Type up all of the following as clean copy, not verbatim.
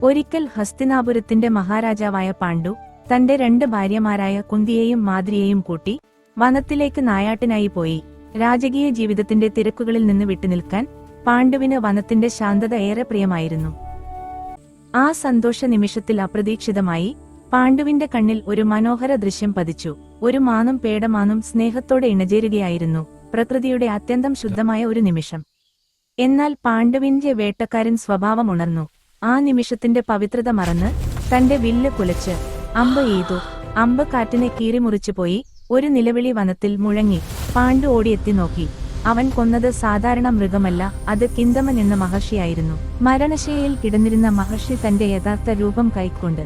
ഒരിക്കൽ ഹസ്തിനാപുരത്തിന്റെ മഹാരാജാവായ പാണ്ഡു തന്റെ 2 ഭാര്യമാരായ കുന്തിയെയും മാദ്രിയെയും കൂട്ടി വനത്തിലേക്ക് നായാട്ടിനായി പോയി. രാജകീയ ജീവിതത്തിന്റെ തിരക്കുകളിൽ നിന്ന് വിട്ടുനിൽക്കാൻ പാണ്ഡുവിന് വനത്തിന്റെ ശാന്തത ഏറെ പ്രിയമായിരുന്നു. ആ സന്തോഷ നിമിഷത്തിൽ അപ്രതീക്ഷിതമായി പാണ്ഡുവിന്റെ കണ്ണിൽ ഒരു മനോഹര ദൃശ്യം പതിച്ചു. ഒരു മാനും പേടമാനും സ്നേഹത്തോടെ ഇണചേരുകയായിരുന്നു. പ്രകൃതിയുടെ അത്യന്തം ശുദ്ധമായ ഒരു നിമിഷം. എന്നാൽ പാണ്ഡുവിന്റെ വേട്ടക്കാരൻ സ്വഭാവം ഉണർന്നു. ആ നിമിഷത്തിന്റെ പവിത്രത മറന്ന് തന്റെ വില്ല് കുലച്ച് അമ്പ് എയ്തു. അമ്പ് കാറ്റിനെ കീറിമുറിച്ചുപോയി. ഒരു നിലവിളി വനത്തിൽ മുഴങ്ങി. പാണ്ഡു ഓടിയെത്തി നോക്കി. അവൻ കൊന്നത് സാധാരണ മൃഗമല്ല, അത് കിന്തമൻ എന്ന മഹർഷിയായിരുന്നു. മരണശയ്യയിൽ കിടന്നിരുന്ന മഹർഷി തന്റെ യഥാർത്ഥ രൂപം കൈക്കൊണ്ട്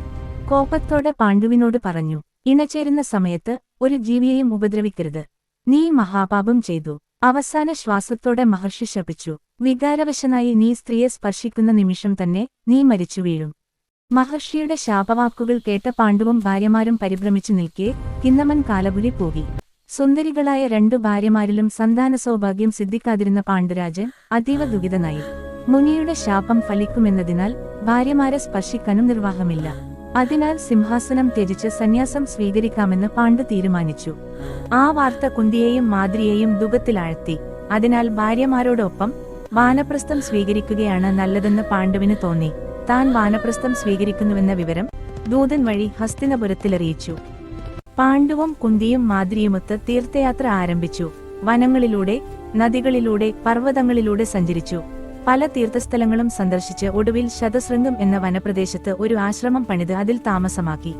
കോപത്തോടെ പാണ്ഡുവിനോട് പറഞ്ഞു, ഇണചേരുന്ന സമയത്ത് ഒരു ജീവിയെയും ഉപദ്രവിക്കരുത്. നീ മഹാപാപം ചെയ്തു. അവസാന ശ്വാസത്തോടെ മഹർഷി ശപിച്ചു. വികാരവശനായി നീ സ്ത്രീയെ സ്പർശിക്കുന്ന നിമിഷം തന്നെ നീ മരിച്ചു വീഴും. മഹർഷിയുടെ ശാപവാക്കുകൾ കേട്ട പാണ്ഡുവും ഭാര്യമാരും പരിഭ്രമിച്ചു നിൽക്കെ കിന്നമൻ കാലപുരി പോകി. സുന്ദരികളായ 2 ഭാര്യമാരിലും സന്താന സൗഭാഗ്യം സിദ്ധിക്കാതിരുന്ന പാണ്ഡുരാജൻ അതീവ ദുഃഖിതനായി. മുനിയുടെ ശാപം ഫലിക്കുമെന്നതിനാൽ ഭാര്യമാരെ സ്പർശിക്കാനും നിർവാഹമില്ല. അതിനാൽ സിംഹാസനം ത്യജിച്ച് സന്യാസം സ്വീകരിക്കാമെന്ന് പാണ്ഡു തീരുമാനിച്ചു. ആ വാർത്ത കുന്തിയെയും മാദ്രിയെയും ദുഃഖത്തിലാഴ്ത്തി. അതിനാൽ ഭാര്യമാരോടൊപ്പം വാനപ്രസ്ഥം സ്വീകരിക്കുകയാണ് നല്ലതെന്ന് പാണ്ഡുവിന് തോന്നി. താൻ വാനപ്രസ്ഥം സ്വീകരിക്കുന്നുവെന്ന വിവരം ദൂതൻ വഴി ഹസ്തിനപുരത്തിലറിയിച്ചു. പാണ്ഡുവും കുന്തിയും മാദ്രിയുമൊത്ത് തീർത്ഥയാത്ര ആരംഭിച്ചു. വനങ്ങളിലൂടെ, നദികളിലൂടെ, പർവ്വതങ്ങളിലൂടെ സഞ്ചരിച്ചു. പല തീർത്ഥസ്ഥലങ്ങളും സന്ദർശിച്ച് ഒടുവിൽ ശതശൃംഗം എന്ന വനപ്രദേശത്ത് ഒരു ആശ്രമം പണിത് അതിൽ താമസമാക്കി.